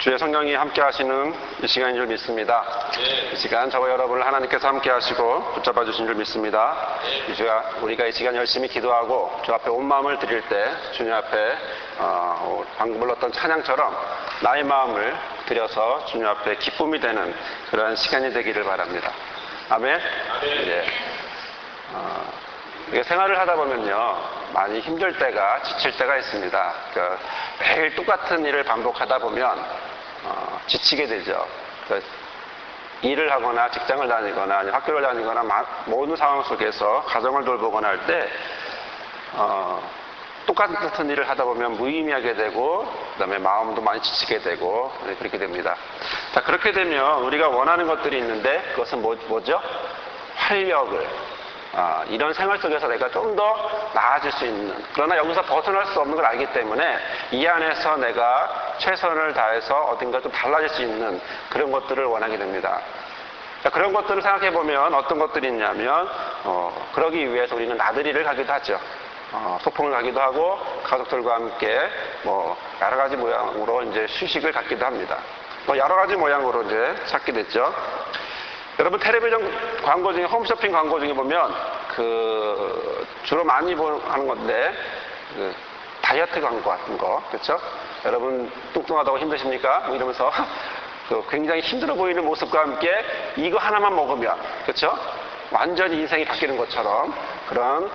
주의 성령이 함께 하시는 이 시간인 줄 믿습니다. 이 시간 저와 여러분을 하나님께서 함께 하시고 붙잡아 주신 줄 믿습니다. 우리가 이 시간 열심히 기도하고 주 앞에 온 마음을 드릴 때 주님 앞에 방금 불렀던 찬양처럼 나의 마음을 드려서 주님 앞에 기쁨이 되는 그러한 시간이 되기를 바랍니다. 아멘. 이게 생활을 하다 보면요, 많이 힘들 때가, 지칠 때가 있습니다. 매일 똑같은 일을 반복하다 보면 지치게 되죠. 일을 하거나 직장을 다니거나 아니면 학교를 다니거나 모든 상황 속에서 가정을 돌보거나 할 때 똑같은 일을 하다 보면 무의미하게 되고 그 다음에 마음도 많이 지치게 되고 그렇게 됩니다. 자, 그렇게 되면 우리가 원하는 것들이 있는데 그것은 뭐죠? 활력을, 이런 생활 속에서 내가 좀 더 나아질 수 있는, 그러나 여기서 벗어날 수 없는 걸 알기 때문에 이 안에서 내가 최선을 다해서 어딘가 좀 달라질 수 있는 그런 것들을 원하게 됩니다. 자, 그런 것들을 생각해 보면 어떤 것들이 있냐면 그러기 위해서 우리는 나들이를 가기도 하죠. 소풍을 가기도 하고 가족들과 함께 여러 가지 모양으로 이제 휴식을 갖기도 합니다. 여러 가지 모양으로 이제 찾게 됐죠. 여러분, 텔레비전 광고 중에, 홈쇼핑 광고 중에 보면 주로 많이 하는 건데 다이어트 광고 같은 거, 그렇죠? 여러분 뚱뚱하다고 힘드십니까? 이러면서 굉장히 힘들어 보이는 모습과 함께 이거 하나만 먹으면, 그렇죠? 완전히 인생이 바뀌는 것처럼 그런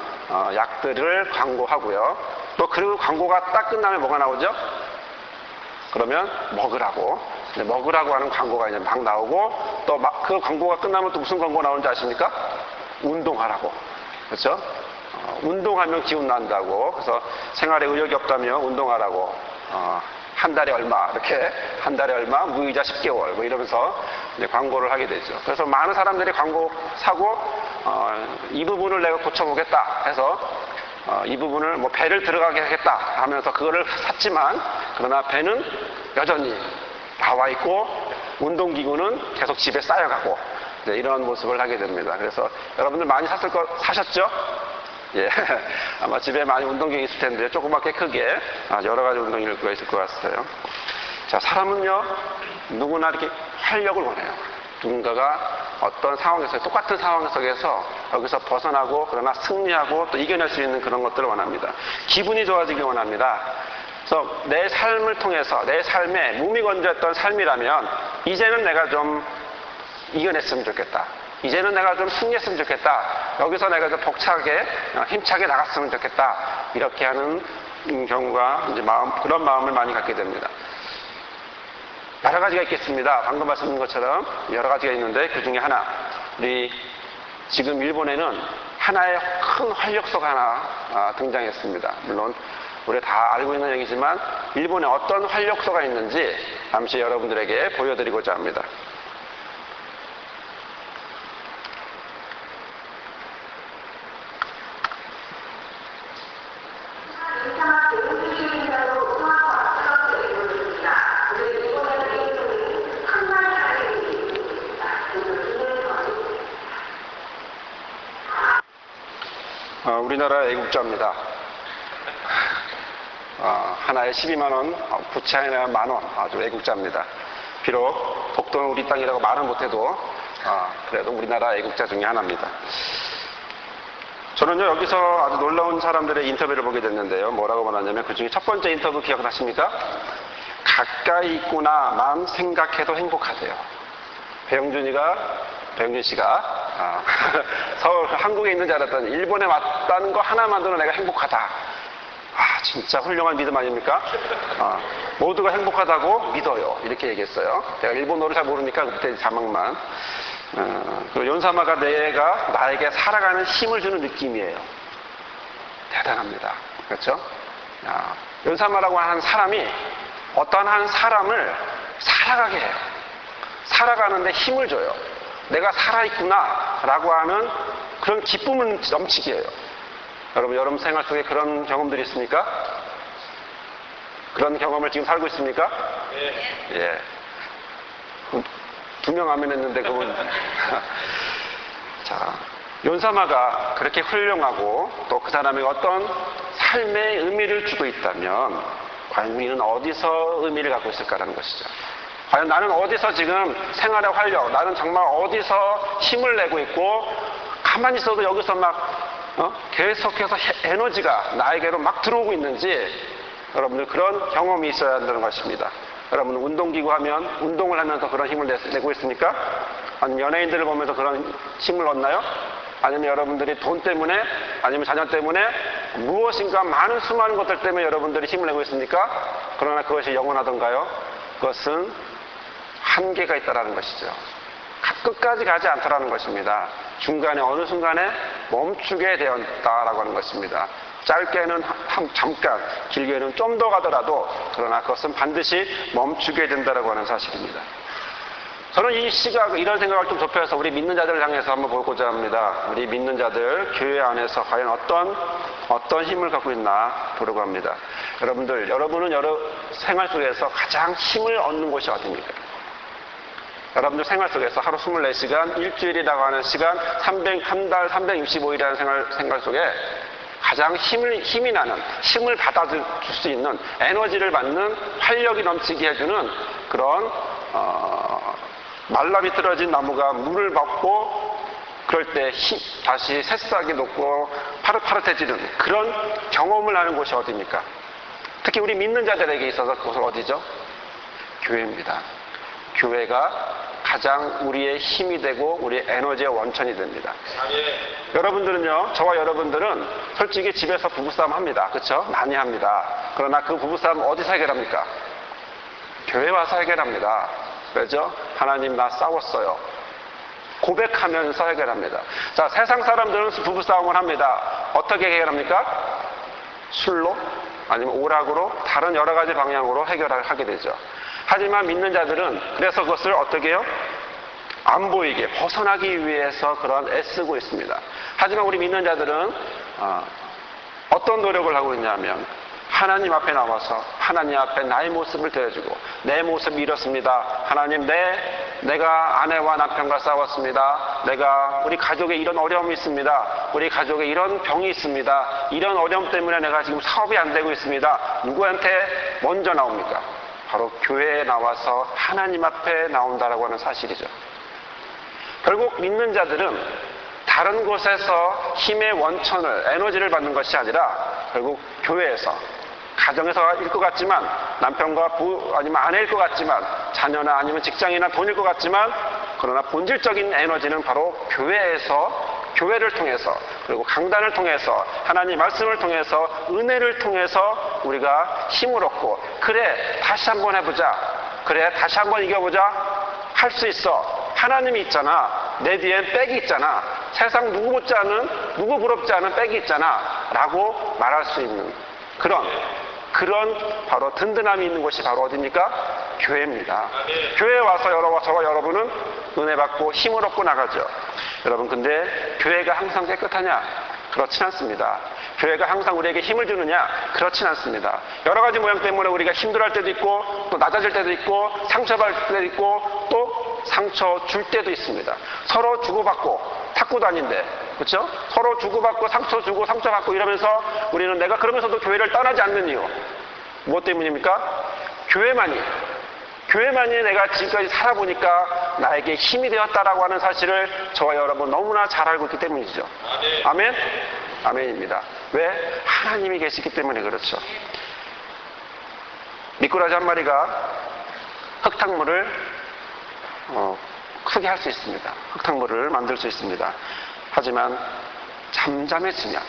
약들을 광고하고요. 또 그 광고가 딱 끝나면 뭐가 나오죠? 그러면 먹으라고 하는 광고가 이제 막 나오고, 또 그 광고가 끝나면 또 무슨 광고 나오는지 아십니까? 운동하라고. 그렇죠? 운동하면 기운 난다고. 그래서 생활에 의욕이 없다면 운동하라고. 한 달에 얼마, 이렇게 한 달에 얼마, 무이자 10개월 이러면서 이제 광고를 하게 되죠. 그래서 많은 사람들이 광고 사고 이 부분을 내가 고쳐보겠다 해서 이 부분을 배를 들어가게 하겠다 하면서 그거를 샀지만, 그러나 배는 여전히 나와 있고 운동기구는 계속 집에 쌓여가고 이런 모습을 하게 됩니다. 그래서 여러분들 많이 사셨죠? 예. 아마 집에 많이 운동기구 있을 텐데 조그맣게 크게 여러 가지 운동기구가 있을 것 같아요. 자, 사람은요, 누구나 이렇게 활력을 원해요. 누군가가 어떤 상황에서, 똑같은 상황 속에서 여기서 벗어나고 그러나 승리하고 또 이겨낼 수 있는 그런 것들을 원합니다. 기분이 좋아지길 원합니다. 그래서 내 삶을 통해서, 내 삶에 무미건조했던 삶이라면 이제는 내가 좀 이겨냈으면 좋겠다. 이제는 내가 좀 승리했으면 좋겠다. 여기서 내가 좀 벅차게, 힘차게 나갔으면 좋겠다. 이렇게 하는 경우가 이제 그런 마음을 많이 갖게 됩니다. 여러 가지가 있겠습니다. 방금 말씀드린 것처럼 여러 가지가 있는데 그 중에 하나, 우리 지금 일본에는 하나의 큰 활력소가 하나 등장했습니다. 물론 우리 다 알고 있는 얘기지만 일본에 어떤 활력소가 있는지 잠시 여러분들에게 보여드리고자 합니다. 우리나라 애국자입니다. 하나에 12만원, 부채 하나에 만원, 아주 애국자입니다. 비록 독도는 우리 땅이라고 말은 못해도 그래도 우리나라 애국자 중에 하나입니다. 저는요, 여기서 아주 놀라운 사람들의 인터뷰를 보게 됐는데요. 뭐라고 말하냐면 그 중에 첫 번째 인터뷰 기억나십니까? 가까이 있구나만 생각해도 행복하대요. 배영준 씨가 서울, 한국에 있는 줄 알았더니 일본에 왔다는 거 하나만으로 내가 행복하다. 진짜 훌륭한 믿음 아닙니까? 모두가 행복하다고 믿어요. 이렇게 얘기했어요. 제가 일본어를 잘 모르니까 그때 자막만. 연사마가 나에게 살아가는 힘을 주는 느낌이에요. 대단합니다. 그렇죠? 연사마라고 하는 사람이 어떤 한 사람을 살아가게 해요. 살아가는데 힘을 줘요. 내가 살아있구나 라고 하는 그런 기쁨을 넘치게 해요. 여러분 생활 속에 그런 경험들이 있습니까? 그런 경험을 지금 살고 있습니까? 네. 예. 2명 아멘 했는데 그분. 자, 연사마가 그렇게 훌륭하고 또 그 사람에게 어떤 삶의 의미를 주고 있다면 과연 우리는 어디서 의미를 갖고 있을까라는 것이죠. 과연 나는 어디서 지금 생활의 활력, 나는 정말 어디서 힘을 내고 있고, 가만히 있어도 여기서 막 계속해서 에너지가 나에게로 막 들어오고 있는지, 여러분들 그런 경험이 있어야 한다는 것입니다. 여러분 운동기구 하면, 운동을 하면서 그런 힘을 내고 있습니까? 아니면 연예인들을 보면서 그런 힘을 얻나요? 아니면 여러분들이 돈 때문에, 아니면 자녀 때문에, 무엇인가 많은 수많은 것들 때문에 여러분들이 힘을 내고 있습니까? 그러나 그것이 영원하던가요? 그것은 한계가 있다라는 것이죠. 끝까지 가지 않더라는 것입니다. 중간에 어느 순간에 멈추게 되었다라고 하는 것입니다. 짧게는 잠깐, 길게는 좀 더 가더라도, 그러나 그것은 반드시 멈추게 된다라고 하는 사실입니다. 저는 이 시각, 이런 생각을 좀 좁혀서 우리 믿는 자들을 향해서 한번 보고자 합니다. 우리 믿는 자들, 교회 안에서 과연 어떤 힘을 갖고 있나 보려고 합니다. 여러분은 생활 속에서 가장 힘을 얻는 곳이 어디입니까? 여러분들 생활 속에서 하루 24시간, 일주일이라고 하는 시간, 한 달 365일이라는 생활 속에 가장 힘이 나는, 힘을 받아줄 수 있는, 에너지를 받는, 활력이 넘치게 해주는 그런 말라 비틀어진 나무가 물을 받고 그럴 때 다시 새싹이 녹고 파릇파릇해지는 그런 경험을 하는 곳이 어디입니까? 특히 우리 믿는 자들에게 있어서 그것은 어디죠? 교회입니다. 교회가 가장 우리의 힘이 되고 우리의 에너지의 원천이 됩니다. 여러분들은요, 저와 여러분들은 솔직히 집에서 부부싸움 합니다. 그렇죠? 많이 합니다. 그러나 그 부부싸움 어디서 해결합니까? 교회 와서 해결합니다. 왜죠? 하나님 나 싸웠어요. 고백하면서 해결합니다. 자, 세상 사람들은 부부싸움을 합니다. 어떻게 해결합니까? 술로? 아니면 오락으로? 다른 여러 가지 방향으로 해결을 하게 되죠. 하지만 믿는 자들은 그래서 그것을 어떻게 해요? 안 보이게 벗어나기 위해서 그런 애쓰고 있습니다. 하지만 우리 믿는 자들은 어떤 노력을 하고 있냐면 하나님 앞에 나와서 하나님 앞에 나의 모습을 드려주고 내 모습이 이렇습니다. 하나님 내가 아내와 남편과 싸웠습니다. 우리 가족에 이런 어려움이 있습니다. 우리 가족에 이런 병이 있습니다. 이런 어려움 때문에 내가 지금 사업이 안 되고 있습니다. 누구한테 먼저 나옵니까? 바로 교회에 나와서 하나님 앞에 나온다라고 하는 사실이죠. 결국 믿는 자들은 다른 곳에서 힘의 원천을, 에너지를 받는 것이 아니라 결국 교회에서, 가정에서일 것 같지만, 남편과 아니면 아내일 것 같지만, 자녀나 아니면 직장이나 돈일 것 같지만, 그러나 본질적인 에너지는 바로 교회를 통해서, 그리고 강단을 통해서, 하나님 말씀을 통해서, 은혜를 통해서 우리가 힘을 얻고, 그래 다시 한번 해보자, 그래 다시 한번 이겨보자, 할 수 있어. 하나님이 있잖아. 내 뒤엔 백이 있잖아. 세상 누구 부럽지 않은 백이 있잖아. 라고 말할 수 있는 그런 바로 든든함이 있는 곳이 바로 어디입니까? 교회입니다. 교회에 와서 저와 여러분은 은혜 받고 힘을 얻고 나가죠. 여러분, 근데 교회가 항상 깨끗하냐? 그렇진 않습니다. 교회가 항상 우리에게 힘을 주느냐? 그렇진 않습니다. 여러 가지 모양 때문에 우리가 힘들어할 때도 있고, 또 낮아질 때도 있고, 상처받을 때도 있고, 또 상처 줄 때도 있습니다. 서로 주고받고 탁구 다닌데, 그렇죠? 서로 주고받고 상처 주고 상처받고 이러면서 우리는 내가 그러면서도 교회를 떠나지 않는 이유, 무엇 때문입니까? 교회만이 내가 지금까지 살아보니까 나에게 힘이 되었다라고 하는 사실을 저와 여러분 너무나 잘 알고 있기 때문이죠. 아멘? 아멘입니다. 왜? 하나님이 계시기 때문에 그렇죠. 미꾸라지 한 마리가 흙탕물을 크게 할 수 있습니다. 흙탕물을 만들 수 있습니다. 하지만 잠잠해지면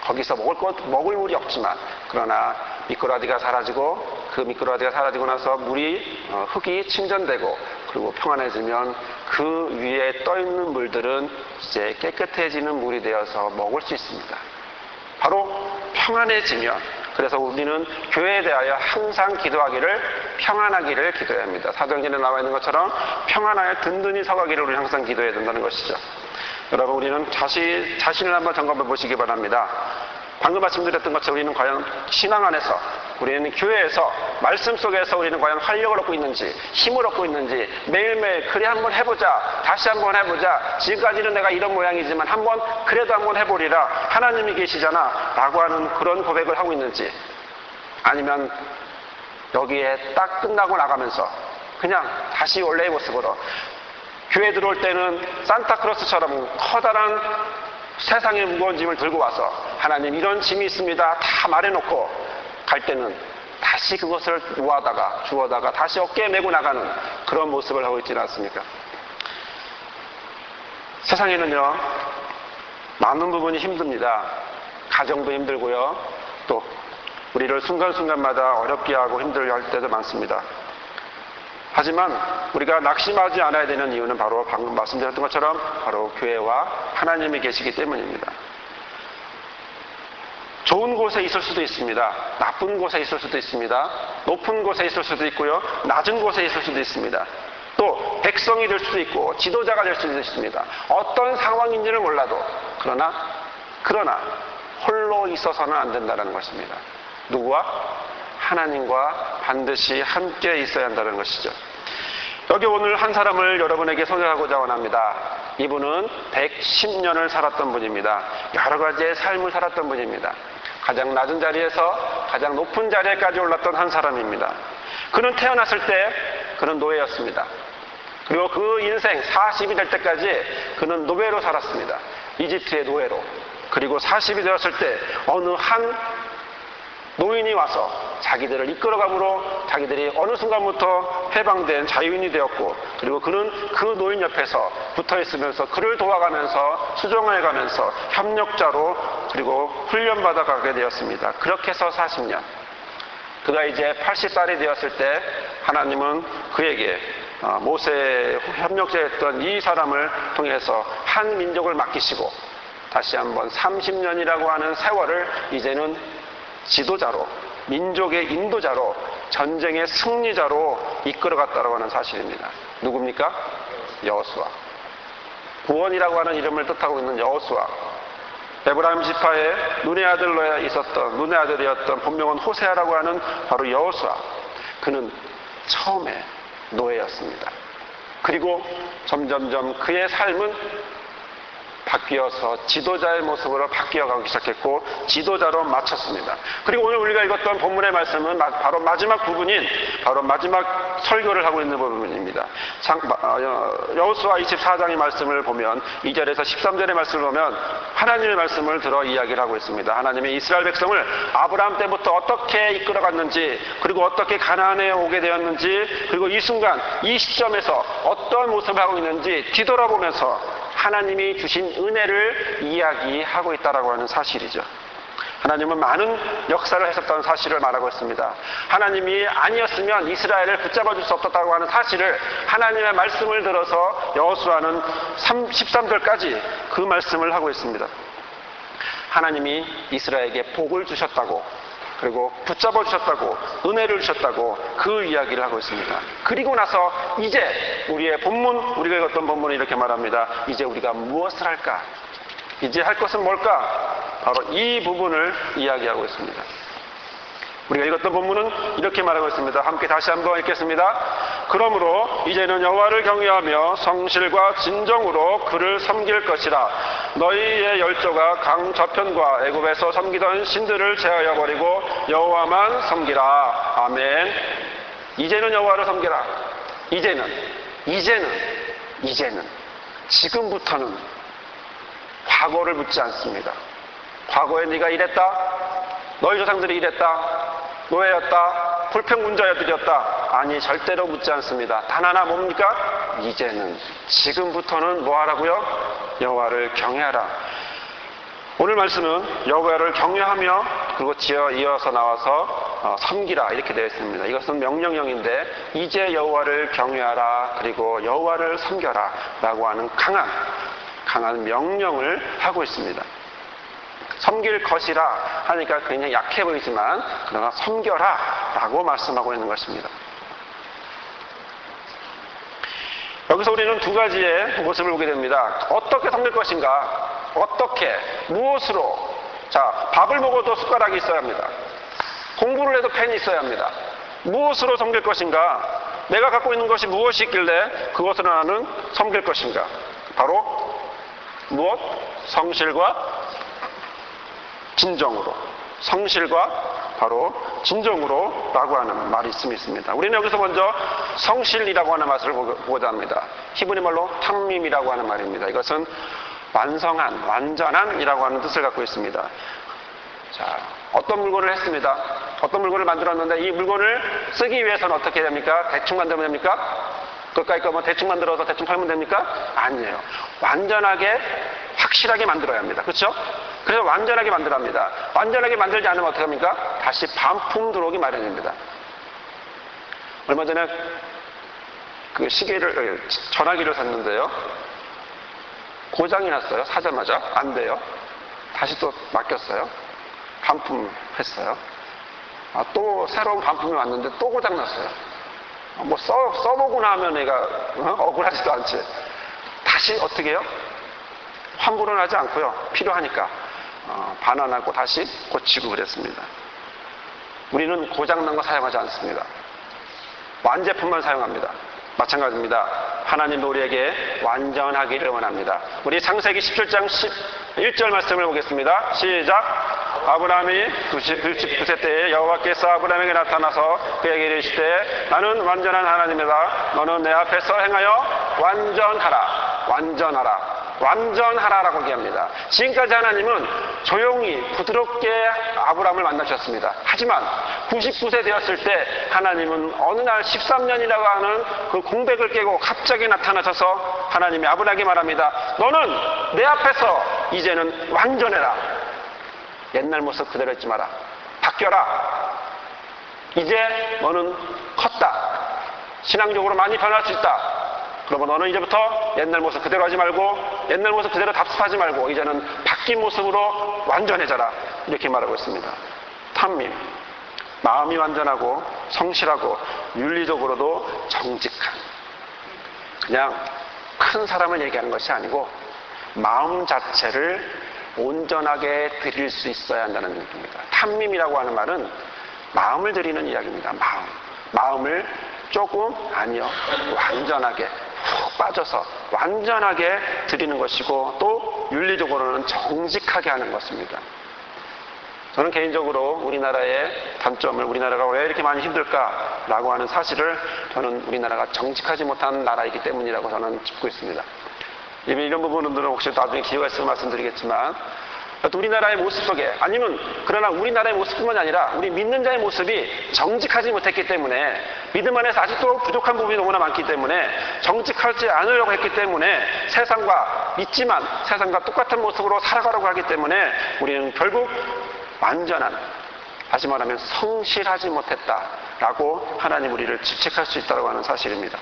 거기서 먹을 물이 없지만, 그러나 미꾸라지가 사라지고 그 미꾸라지가 사라지고 나서 흙이 침전되고 그리고 평안해지면 그 위에 떠있는 물들은 이제 깨끗해지는 물이 되어서 먹을 수 있습니다. 바로 평안해지면, 그래서 우리는 교회에 대하여 항상 기도하기를, 평안하기를 기도해야 합니다. 사도행전에 나와 있는 것처럼 평안하여 든든히 서가기를 우리 항상 기도해야 된다는 것이죠. 여러분, 우리는 자신을 한번 점검해 보시기 바랍니다. 방금 말씀드렸던 것처럼 우리는 과연 신앙 안에서, 우리는 교회에서, 말씀 속에서 우리는 과연 활력을 얻고 있는지, 힘을 얻고 있는지, 매일매일 그래 한번 해보자, 다시 한번 해보자, 지금까지는 내가 이런 모양이지만 그래도 한번 해보리라, 하나님이 계시잖아 라고 하는 그런 고백을 하고 있는지, 아니면 여기에 딱 끝나고 나가면서 그냥 다시 원래의 모습으로. 교회 들어올 때는 산타크로스처럼 커다란 세상의 무거운 짐을 들고 와서 하나님 이런 짐이 있습니다 다 말해놓고 갈 때는 다시 그것을 모아다가 주워다가 다시 어깨에 메고 나가는 그런 모습을 하고 있지는 않습니까? 세상에는요 많은 부분이 힘듭니다. 가정도 힘들고요, 또 우리를 순간순간마다 어렵게 하고 힘들게 할 때도 많습니다. 하지만 우리가 낙심하지 않아야 되는 이유는 바로 방금 말씀드렸던 것처럼 바로 교회와 하나님이 계시기 때문입니다. 좋은 곳에 있을 수도 있습니다. 나쁜 곳에 있을 수도 있습니다. 높은 곳에 있을 수도 있고요, 낮은 곳에 있을 수도 있습니다. 또 백성이 될 수도 있고 지도자가 될 수도 있습니다. 어떤 상황인지는 몰라도 그러나 홀로 있어서는 안 된다는 것입니다. 누구와? 하나님과 반드시 함께 있어야 한다는 것이죠. 여기 오늘 한 사람을 여러분에게 소개하고자 원합니다. 이분은 110년을 살았던 분입니다. 여러 가지의 삶을 살았던 분입니다. 가장 낮은 자리에서 가장 높은 자리에까지 올랐던 한 사람입니다. 그는 태어났을 때 그는 노예였습니다. 그리고 그 인생 40이 될 때까지 그는 노예로 살았습니다. 이집트의 노예로. 그리고 40이 되었을 때 어느 한 노인이 와서 자기들을 이끌어감으로 자기들이 어느 순간부터 해방된 자유인이 되었고, 그리고 그는 그 노인 옆에서 붙어있으면서 그를 도와가면서 수종해가면서 협력자로 그리고 훈련받아 가게 되었습니다. 그렇게 해서 40년. 그가 이제 80살이 되었을 때 하나님은 그에게 모세의 협력자였던 이 사람을 통해서 한 민족을 맡기시고 다시 한번 30년이라고 하는 세월을 이제는 지도자로, 민족의 인도자로, 전쟁의 승리자로 이끌어갔다고 하는 사실입니다. 누굽니까? 여호수아. 구원이라고 하는 이름을 뜻하고 있는 여호수아. 에브라임 지파의 눈의 아들이었던 본명은 호세아라고 하는 바로 여호수아. 그는 처음에 노예였습니다. 그리고 점점점 그의 삶은 바뀌어서 지도자의 모습으로 바뀌어가기 시작했고 지도자로 마쳤습니다. 그리고 오늘 우리가 읽었던 본문의 말씀은 바로 마지막 부분인 바로 마지막 설교를 하고 있는 부분입니다. 여호수아 24장의 말씀을 보면 2절에서 13절의 말씀을 보면 하나님의 말씀을 들어 이야기를 하고 있습니다. 하나님이 이스라엘 백성을 아브라함 때부터 어떻게 이끌어갔는지, 그리고 어떻게 가나안에 오게 되었는지, 그리고 이 순간 이 시점에서 어떤 모습을 하고 있는지 뒤돌아보면서 하나님이 주신 은혜를 이야기하고 있다라고 하는 사실이죠. 하나님은 많은 역사를 하셨다는 사실을 말하고 있습니다. 하나님이 아니었으면 이스라엘을 붙잡아 줄 수 없었다고 하는 사실을 하나님의 말씀을 들어서 여호수아는 13절까지 그 말씀을 하고 있습니다. 하나님이 이스라엘에게 복을 주셨다고, 그리고 붙잡아 주셨다고, 은혜를 주셨다고 그 이야기를 하고 있습니다. 그리고 나서 이제 우리의 본문, 우리가 읽었던 본문이 이렇게 말합니다. 이제 우리가 무엇을 할까? 이제 할 것은 뭘까? 바로 이 부분을 이야기하고 있습니다. 우리가 읽었던 본문은 이렇게 말하고 있습니다. 함께 다시 한번 읽겠습니다. 그러므로 이제는 여호와를 경외하며 성실과 진정으로 그를 섬길 것이라. 너희의 열조가 강 저편과 애굽에서 섬기던 신들을 제하여 버리고 여호와만 섬기라. 아멘. 이제는 여호와를 섬기라. 이제는 지금부터는 과거를 묻지 않습니다. 과거에 네가 이랬다, 너희 조상들이 이랬다, 노예였다, 불평문자들이었다. 아니, 절대로 묻지 않습니다. 단 하나 뭡니까? 이제는, 지금부터는 뭐 하라고요? 여호와를 경외하라. 오늘 말씀은 여호와를 경외하며, 그리고 이어서 나와서 섬기라 이렇게 되어 있습니다. 이것은 명령형인데 이제 여호와를 경외하라, 그리고 여호와를 섬겨라 라고 하는 강한 명령을 하고 있습니다. 섬길 것이라 하니까 굉장히 약해 보이지만 그러나 섬겨라 라고 말씀하고 있는 것입니다. 여기서 우리는 두 가지의 모습을 보게 됩니다. 어떻게 섬길 것인가? 어떻게? 무엇으로? 자, 밥을 먹어도 숟가락이 있어야 합니다. 공부를 해도 펜이 있어야 합니다. 무엇으로 섬길 것인가? 내가 갖고 있는 것이 무엇이 있길래 그것으로 나는 섬길 것인가? 바로 무엇? 성실과 진정으로, 성실과 바로 진정으로 라고 하는 말이 있습니다. 우리는 여기서 먼저 성실이라고 하는 맛을 보고자 합니다. 히브리 말로 탐밈이라고 하는 말입니다. 이것은 완성한, 완전한이라고 하는 뜻을 갖고 있습니다. 자, 어떤 물건을 했습니다. 어떤 물건을 만들었는데 이 물건을 쓰기 위해서는 어떻게 됩니까? 대충 만들면 됩니까? 그까이 거면 대충 만들어서 대충 팔면 됩니까? 아니에요. 완전하게 확실하게 만들어야 합니다. 그렇죠? 그래서 완전하게 만들어야 합니다. 완전하게 만들지 않으면 어떻게 합니까? 다시 반품 들어오기 마련입니다. 얼마 전에 그 전화기를 샀는데요. 고장이 났어요. 사자마자. 안 돼요. 다시 또 맡겼어요. 반품했어요. 또 새로운 반품이 왔는데 또 고장 났어요. 뭐 써보고 나면 얘가 억울하지도 않지. 다시 어떻게 해요? 환불은 하지 않고요. 필요하니까 반환하고 다시 고치고 그랬습니다. 우리는 고장난 거 사용하지 않습니다. 완제품만 사용합니다. 마찬가지입니다. 하나님도 우리에게 완전하기를 원합니다. 우리 창세기 17장 1절 말씀을 보겠습니다. 시작. 아브라함이 99세 때에 여호와께서 아브라함에게 나타나서 그에게 이르시되 나는 완전한 하나님이다. 너는 내 앞에서 행하여 완전하라. 완전하라. 완전하라라고 얘기합니다. 지금까지 하나님은 조용히 부드럽게 아브라함을 만나셨습니다. 하지만 99세 되었을 때 하나님은 어느 날 13년이라고 하는 그 공백을 깨고 갑자기 나타나셔서 하나님이 아브라함에게 말합니다. 너는 내 앞에서 이제는 완전해라. 옛날 모습 그대로 있지 마라. 바뀌어라. 이제 너는 컸다. 신앙적으로 많이 변할 수 있다. 그러면 너는 이제부터 옛날 모습 그대로 하지 말고 옛날 모습 그대로 답습하지 말고 이제는 바뀐 모습으로 완전해져라. 이렇게 말하고 있습니다. 탐밈. 마음이 완전하고 성실하고 윤리적으로도 정직한. 그냥 큰 사람을 얘기하는 것이 아니고 마음 자체를 온전하게 드릴 수 있어야 한다는 얘기입니다. 탐밈이라고 하는 말은 마음을 드리는 이야기입니다. 마음을 조금 아니요. 완전하게 푹 빠져서 완전하게 드리는 것이고 또 윤리적으로는 정직하게 하는 것입니다. 저는 개인적으로 우리나라의 단점을 우리나라가 왜 이렇게 많이 힘들까라고 하는 사실을 저는 우리나라가 정직하지 못한 나라이기 때문이라고 저는 짚고 있습니다. 이런 부분들은 혹시 나중에 기회가 있으면 말씀드리겠지만 우리나라의 모습 속에 아니면 그러나 우리나라의 모습뿐만 아니라 우리 믿는 자의 모습이 정직하지 못했기 때문에 믿음 안에서 아직도 부족한 부분이 너무나 많기 때문에 정직하지 않으려고 했기 때문에 세상과 믿지만 세상과 똑같은 모습으로 살아가려고 하기 때문에 우리는 결국 완전한 다시 말하면 성실하지 못했다라고 하나님 우리를 질책할 수 있다고 하는 사실입니다.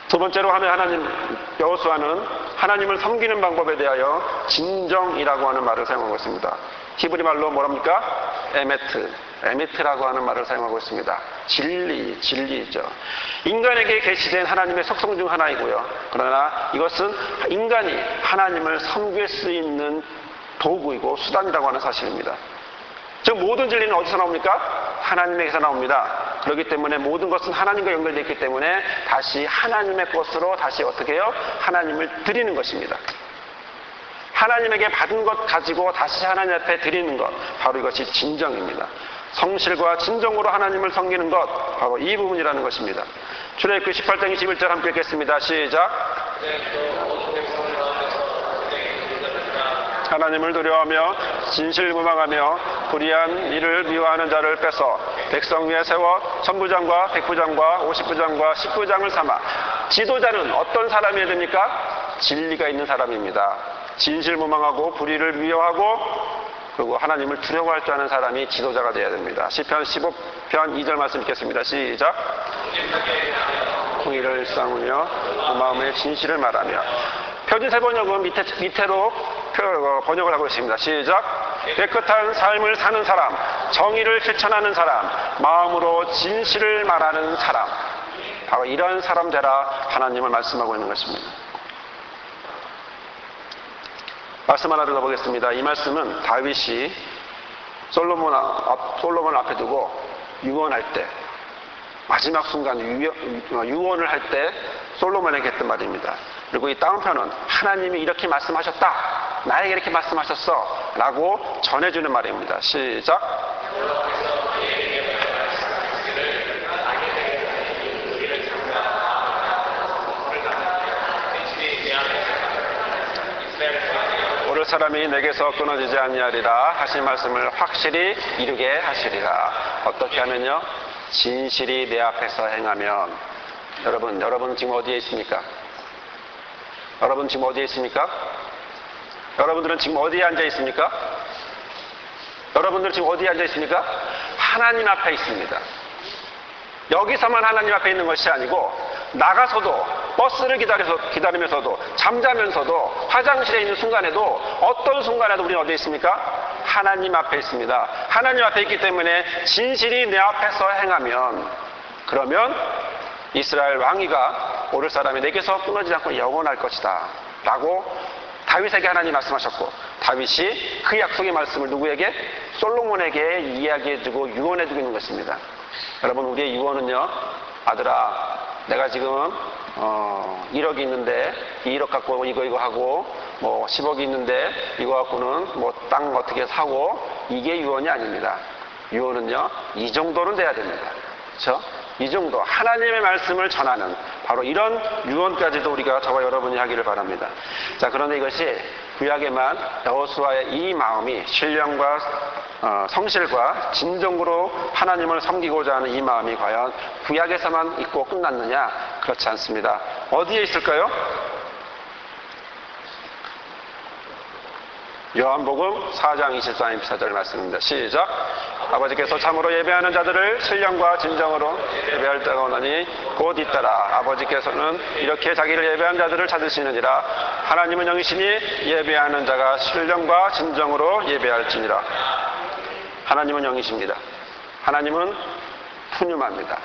두 번째로 하나님 여호수아는 하나님을 섬기는 방법에 대하여 진정이라고 하는 말을 사용하고 있습니다. 히브리 말로 뭐랍니까? 에메트라고 하는 말을 사용하고 있습니다. 진리죠. 인간에게 계시된 하나님의 속성 중 하나이고요. 그러나 이것은 인간이 하나님을 섬길 수 있는 도구이고 수단이라고 하는 사실입니다. 즉 모든 진리는 어디서 나옵니까? 하나님에게서 나옵니다. 그렇기 때문에 모든 것은 하나님과 연결되어 있기 때문에 다시 하나님의 것으로 다시 어떻게 해요? 하나님을 드리는 것입니다. 하나님에게 받은 것 가지고 다시 하나님 앞에 드리는 것, 바로 이것이 진정입니다. 성실과 진정으로 하나님을 섬기는 것, 바로 이 부분이라는 것입니다. 출애굽기 18장 21절 함께 읽겠습니다. 시작. 하나님을 두려워하며 진실무망하며 불의한 일을 미워하는 자를 빼서 백성 위에 세워 천부장과 백부장과 50부장과 10부장을 삼아. 지도자는 어떤 사람이어야 됩니까? 진리가 있는 사람입니다. 진실무망하고 불의를 미워하고 그리고 하나님을 두려워할 줄 아는 사람이 지도자가 되어야 됩니다. 시편 15편 2절 말씀 읽겠습니다. 시작. 공의를 일삼으며 그 마음의 진실을 말하며. 표준세 번역은 밑으로 번역을 하고 있습니다. 시작. 깨끗한 삶을 사는 사람, 정의를 실천하는 사람, 마음으로 진실을 말하는 사람. 바로 이런 사람 되라 하나님을 말씀하고 있는 것입니다. 말씀 하나를 더 보겠습니다. 이 말씀은 다윗이 솔로몬 앞에 두고 유언할 때 마지막 순간 유언을 할 때 솔로몬에게 했던 말입니다. 그리고 이 다음 편은 하나님이 이렇게 말씀하셨다. 나에게 이렇게 말씀하셨어. 라고 전해주는 말입니다. 시작. 오를 사람이 내게서 끊어지지 아니하리라 하신 말씀을 확실히 이루게 하시리라. 어떻게 하면요? 진실이 내 앞에서 행하면. 여러분 지금 어디에 있습니까? 여러분 지금 어디에 있습니까? 여러분들은 지금 어디에 앉아 있습니까? 여러분들 지금 어디에 앉아 있습니까? 하나님 앞에 있습니다. 여기서만 하나님 앞에 있는 것이 아니고 나가서도 버스를 기다리면서도 잠자면서도 화장실에 있는 순간에도 어떤 순간에도 우리는 어디에 있습니까? 하나님 앞에 있습니다. 하나님 앞에 있기 때문에 진실이 내 앞에서 행하면 그러면 이스라엘 왕위가 오를 사람이 내게서 끊어지지 않고 영원할 것이다 라고 다윗에게 하나님 말씀하셨고 다윗이 그 약속의 말씀을 누구에게? 솔로몬에게 이야기해주고 유언해주고 있는 것입니다. 여러분 우리의 유언은요 아들아 내가 지금 1억이 있는데 2억 갖고 이거 하고 뭐 10억이 있는데 이거 갖고는 뭐 땅 어떻게 사고 이게 유언이 아닙니다. 유언은요 이 정도는 돼야 됩니다. 그렇죠? 이 정도 하나님의 말씀을 전하는 바로 이런 유언까지도 우리가 저와 여러분이 하기를 바랍니다. 자 그런데 이것이 구약에만 여호수아의 이 마음이 신령과 성실과 진정으로 하나님을 섬기고자 하는 이 마음이 과연 구약에서만 있고 끝났느냐? 그렇지 않습니다. 어디에 있을까요? 요한복음 4장 24절 24절 말씀입니다. 시작. 아버지께서 참으로 예배하는 자들을 신령과 진정으로 예배할 때가 오나니 곧 잇따라 아버지께서는 이렇게 자기를 예배한 자들을 찾으시느니라. 하나님은 영이시니 예배하는 자가 신령과 진정으로 예배할지니라. 하나님은 영이십니다. 하나님은 푸뉴마입니다.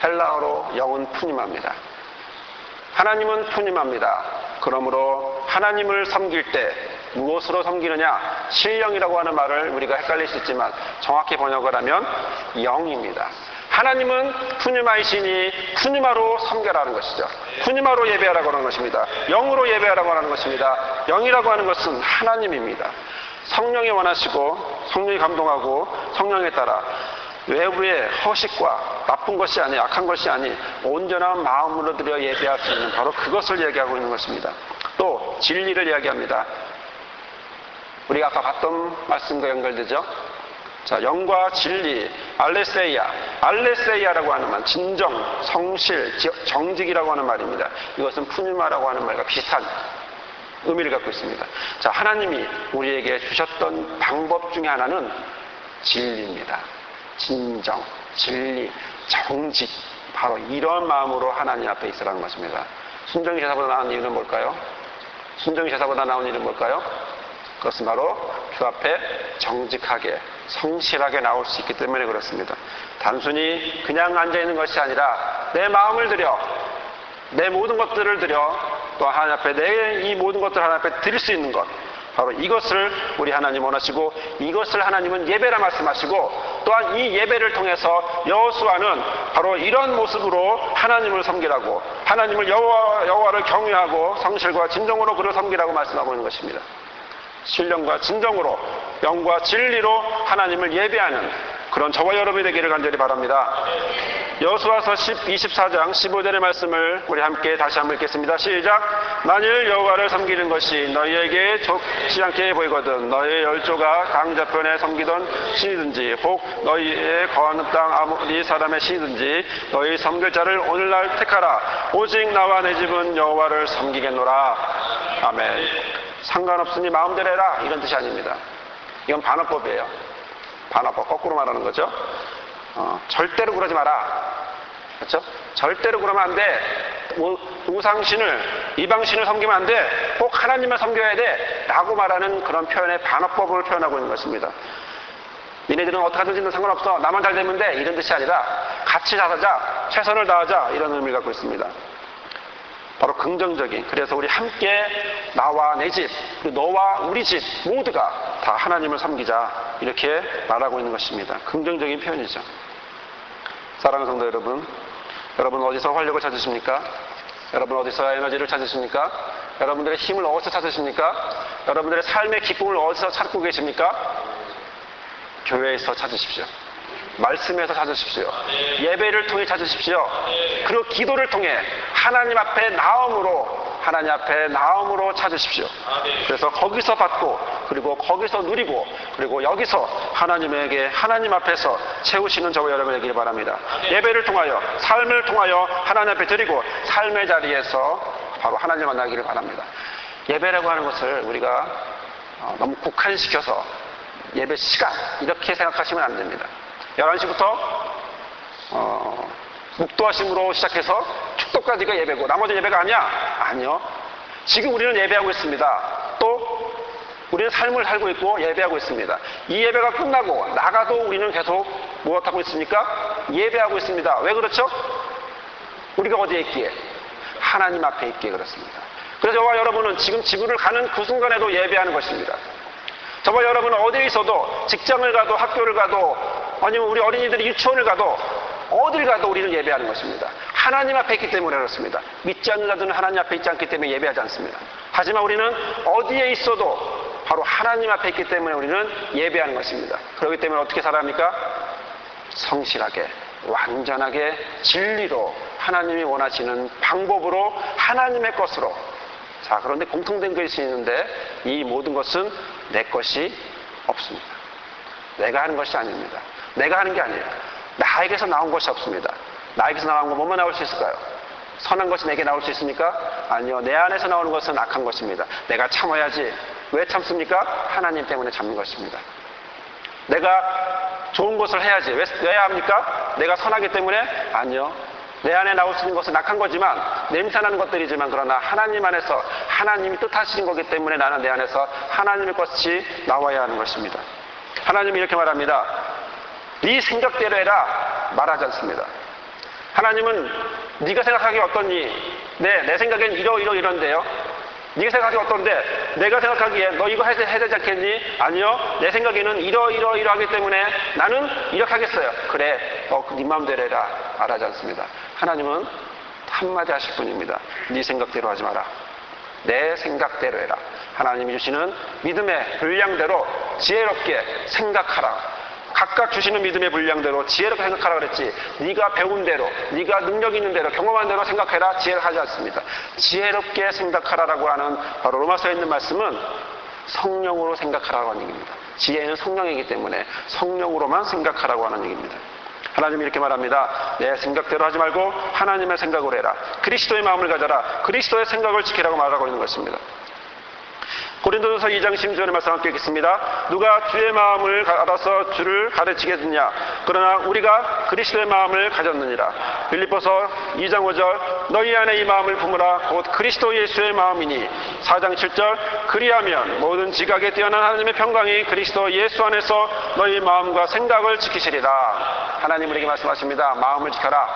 헬라어로 영은 푸뉴마입니다. 하나님은 푸뉴마입니다. 그러므로 하나님을 섬길 때 무엇으로 섬기느냐? 신령이라고 하는 말을 우리가 헷갈릴 수 있지만 정확히 번역을 하면 영입니다. 하나님은 푸뉴마이시니 푸뉴마로 섬겨라는 것이죠. 푸뉴마로 예배하라고 하는 것입니다. 영으로 예배하라고 하는 것입니다. 영이라고 하는 것은 하나님입니다. 성령이 원하시고 성령이 감동하고 성령에 따라 외부의 허식과 나쁜 것이 아니 악한 것이 아니 온전한 마음으로 들여 예배할 수 있는 바로 그것을 얘기하고 있는 것입니다. 또 진리를 이야기합니다. 우리가 아까 봤던 말씀과 연결되죠. 자, 영과 진리, 알레세이아라고 하는 말, 진정, 성실, 정직이라고 하는 말입니다. 이것은 푸뉴마라고 하는 말과 비슷한 의미를 갖고 있습니다. 자, 하나님이 우리에게 주셨던 방법 중에 하나는 진리입니다. 진정, 진리, 정직, 바로 이런 마음으로 하나님 앞에 있으라는 것입니다. 순종이 제사보다 나은 이유는 뭘까요? 순종이 제사보다 나은 이유는 뭘까요? 그것은 바로 주 앞에 정직하게, 성실하게 나올 수 있기 때문에 그렇습니다. 단순히 그냥 앉아있는 것이 아니라 내 마음을 들여, 내 모든 것들을 들여 또 하나님 앞에 내 이 모든 것들을 하나님 앞에 드릴 수 있는 것, 바로 이것을 우리 하나님 원하시고 이것을 하나님은 예배라 말씀하시고 또한 이 예배를 통해서 여호수아는 바로 이런 모습으로 하나님을 섬기라고 하나님을 여호와를 경외하고 성실과 진정으로 그를 섬기라고 말씀하고 있는 것입니다. 신령과 진정으로 영과 진리로 하나님을 예배하는 그런 저와 여러분이 되기를 간절히 바랍니다. 여호수아서 24장 15절의 말씀을 우리 함께 다시 한번 읽겠습니다. 시작. 만일 여호와를 섬기는 것이 너희에게 좋지 않게 보이거든 너희의 열조가 강자편에 섬기던 신이든지 혹 너희의 거하는 땅 아무리 사람의 신이든지 너희 섬길 자를 오늘날 택하라. 오직 나와 내 집은 여호와를 섬기겠노라. 아멘. 상관없으니 마음대로 해라 이런 뜻이 아닙니다. 이건 반어법이에요. 반어법, 거꾸로 말하는 거죠. 절대로 그러지 마라. 그렇죠? 절대로 그러면 안 돼. 우상신을, 이방신을 섬기면 안 돼. 꼭 하나님만 섬겨야 돼. 라고 말하는 그런 표현의 반어법을 표현하고 있는 것입니다. 니네들은 어떻게 하든지 상관없어. 나만 잘 되면 돼. 이런 뜻이 아니라 같이 잘하자. 최선을 다하자. 이런 의미를 갖고 있습니다. 바로 긍정적인, 그래서 우리 함께 나와 내 집, 그리고 너와 우리 집 모두가 다 하나님을 섬기자 이렇게 말하고 있는 것입니다. 긍정적인 표현이죠. 사랑하는 성도 여러분, 여러분 어디서 활력을 찾으십니까? 여러분 어디서 에너지를 찾으십니까? 여러분들의 힘을 어디서 찾으십니까? 여러분들의 삶의 기쁨을 어디서 찾고 계십니까? 교회에서 찾으십시오. 말씀에서 찾으십시오. 예배를 통해 찾으십시오. 그리고 기도를 통해 하나님 앞에 나옴으로 찾으십시오. 그래서 거기서 받고, 그리고 거기서 누리고, 그리고 여기서 하나님 앞에서 채우시는 저와 여러분 되기를 바랍니다. 예배를 통하여, 삶을 통하여 하나님 앞에 드리고, 삶의 자리에서 바로 하나님 만나기를 바랍니다. 예배라고 하는 것을 우리가 너무 국한시켜서 예배 시간 이렇게 생각하시면 안 됩니다. 11시부터 묵도하심으로 시작해서 축도까지가 예배고 나머지 예배가 아니야? 아니요. 지금 우리는 예배하고 있습니다. 또 우리는 삶을 살고 있고 예배하고 있습니다. 이 예배가 끝나고 나가도 우리는 계속 무엇하고 있습니까? 예배하고 있습니다. 왜 그렇죠? 우리가 어디에 있기에? 하나님 앞에 있기에 그렇습니다. 그래서 저와 여러분은 지금 지구를 가는 그 순간에도 예배하는 것입니다. 저와 여러분은 어디에 있어도, 직장을 가도 학교를 가도 아니면 우리 어린이들이 유치원을 가도 어딜 가도 우리는 예배하는 것입니다. 하나님 앞에 있기 때문에 그렇습니다. 믿지 않는 자들은 하나님 앞에 있지 않기 때문에 예배하지 않습니다. 하지만 우리는 어디에 있어도 바로 하나님 앞에 있기 때문에 우리는 예배하는 것입니다. 그렇기 때문에 어떻게 살아야 합니까? 성실하게, 완전하게, 진리로, 하나님이 원하시는 방법으로, 하나님의 것으로. 자, 그런데 공통된 것이 있는데 이 모든 것은 내 것이 없습니다. 내가 하는 것이 아닙니다. 내가 하는 게 아니에요. 나에게서 나온 것이 없습니다. 나에게서 나온 건 뭐만 나올 수 있을까요? 선한 것이 내게 나올 수 있습니까? 아니요. 내 안에서 나오는 것은 악한 것입니다. 내가 참아야지. 왜 참습니까? 하나님 때문에 참는 것입니다. 내가 좋은 것을 해야지. 왜 해야 합니까? 내가 선하기 때문에? 아니요. 내 안에 나올 수 있는 것은 악한 거지만, 냄새나는 것들이지만, 그러나 하나님 안에서 하나님이 뜻하시는 거기 때문에 나는 내 안에서 하나님의 것이 나와야 하는 것입니다. 하나님이 이렇게 말합니다. 네 생각대로 해라 말하지 않습니다. 하나님은 네가 생각하기에 어떠니? 내 생각엔 이런데요. 네가 생각하기에 어떤데? 내가 생각하기에 너 이거 해야 되지 않겠니? 아니요. 내 생각에는 이러하기 때문에 나는 이렇게 하겠어요. 그래, 네 마음대로 해라 말하지 않습니다. 하나님은 한마디 하실 분입니다. 네 생각대로 하지 마라. 내 생각대로 해라. 하나님이 주시는 믿음의 분량대로 지혜롭게 생각하라. 각각 주시는 믿음의 분량대로 지혜롭게 생각하라 그랬지. 네가 배운 대로, 네가 능력 있는 대로, 경험한 대로 생각해라. 지혜를 하지 않습니다. 지혜롭게 생각하라라고 하는 바로 로마서에 있는 말씀은 성령으로 생각하라고 하는 얘기입니다. 지혜는 성령이기 때문에 성령으로만 생각하라고 하는 얘기입니다. 하나님이 이렇게 말합니다. 내 생각대로 하지 말고 하나님의 생각으로 해라. 그리스도의 마음을 가져라. 그리스도의 생각을 지키라고 말하고 있는 것입니다. 고린도전서 2장 16절의 말씀 함께 읽겠습니다. 누가 주의 마음을 알아서 주를 가르치겠느냐? 그러나 우리가 그리스도의 마음을 가졌느니라. 빌립보서 2장 5절 너희 안에 이 마음을 품으라. 곧 그리스도 예수의 마음이니. 4장 7절 그리하면 모든 지각에 뛰어난 하나님의 평강이 그리스도 예수 안에서 너희 마음과 생각을 지키시리라. 하나님 우리에게 말씀하십니다. 마음을 지켜라.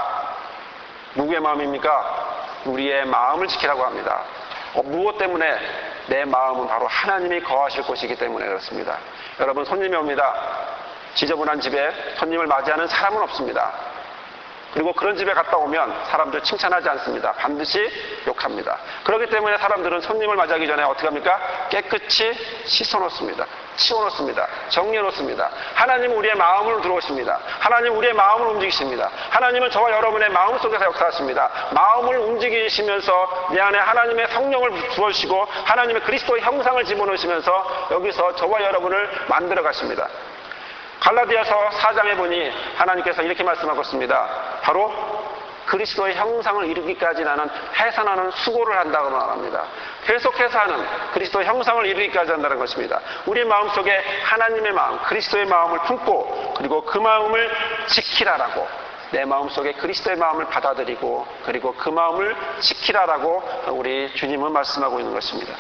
누구의 마음입니까? 우리의 마음을 지키라고 합니다. 무엇 때문에? 내 마음은 바로 하나님이 거하실 곳이기 때문에 그렇습니다. 여러분, 손님이 옵니다. 지저분한 집에 손님을 맞이하는 사람은 없습니다. 그리고 그런 집에 갔다 오면 사람들 칭찬하지 않습니다. 반드시 욕합니다. 그렇기 때문에 사람들은 손님을 맞이하기 전에 어떻게 합니까? 깨끗이 씻어놓습니다. 치워놓습니다. 정리해놓습니다. 하나님은 우리의 마음으로 들어오십니다. 하나님은 우리의 마음을 움직이십니다. 하나님은 저와 여러분의 마음 속에서 역사하십니다. 마음을 움직이시면서 내 안에 하나님의 성령을 부어주시고 하나님의 그리스도의 형상을 집어넣으시면서 여기서 저와 여러분을 만들어 가십니다. 갈라디아서 4장에 보니 하나님께서 이렇게 말씀하고 있습니다. 바로 그리스도의 형상을 이루기까지 나는 해산하는 수고를 한다고 말합니다. 계속해서 하는 그리스도의 형상을 이루기까지 한다는 것입니다. 우리 마음속에 하나님의 마음, 그리스도의 마음을 품고 그리고 그 마음을 지키라라고, 내 마음속에 그리스도의 마음을 받아들이고 그리고 그 마음을 지키라라고 우리 주님은 말씀하고 있는 것입니다.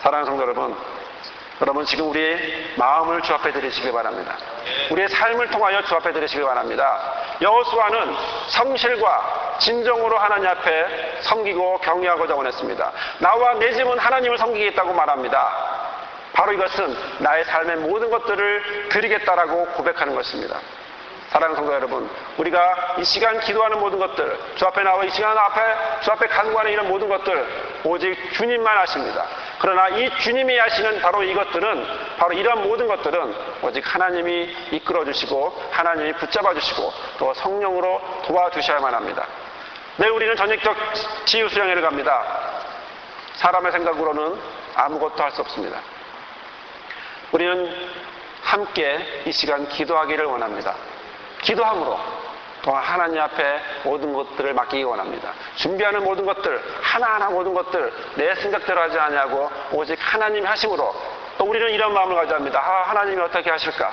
사랑하는 성도 여러분, 여러분 지금 우리의 마음을 주 앞에 드리시기 바랍니다. 우리의 삶을 통하여 주 앞에 드리시기 바랍니다. 여호수아는 성실과 진정으로 하나님 앞에 섬기고 경외하고자 원했습니다. 나와 내 집은 하나님을 섬기겠다고 말합니다. 바로 이것은 나의 삶의 모든 것들을 드리겠다라고 고백하는 것입니다. 사랑하는 성도 여러분, 우리가 이 시간 기도하는 모든 것들, 주 앞에 나와 이 시간 앞에 주 앞에 간구하는 이런 모든 것들 오직 주님만 아십니다. 그러나 이 주님이 하시는 바로 이것들은, 바로 이런 모든 것들은 오직 하나님이 이끌어 주시고 하나님이 붙잡아 주시고 또 성령으로 도와주셔야만 합니다. 내일 우리는 전역적 치유 수양회를 갑니다. 사람의 생각으로는 아무것도 할 수 없습니다. 우리는 함께 이 시간 기도하기를 원합니다. 기도함으로 또한 하나님 앞에 모든 것들을 맡기기 원합니다. 준비하는 모든 것들, 하나하나 모든 것들 내 생각대로 하지 아니하고 오직 하나님이 하심으로, 또 우리는 이런 마음을 가져야 합니다. 하나님이 어떻게 하실까?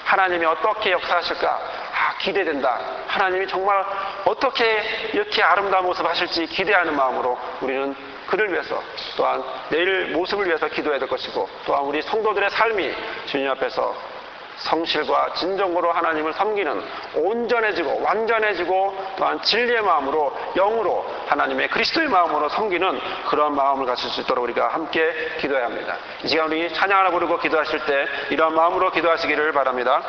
하나님이 어떻게 역사하실까? 기대된다. 하나님이 정말 어떻게 이렇게 아름다운 모습 하실지 기대하는 마음으로 우리는 그를 위해서, 또한 내일 모습을 위해서 기도해야 될 것이고, 또한 우리 성도들의 삶이 주님 앞에서 성실과 진정으로 하나님을 섬기는 온전해지고 완전해지고 또한 진리의 마음으로, 영으로 하나님의 그리스도의 마음으로 섬기는 그런 마음을 가질 수 있도록 우리가 함께 기도해야 합니다. 이 시간 우리 찬양 하나 부르고 기도하실 때 이런 마음으로 기도하시기를 바랍니다.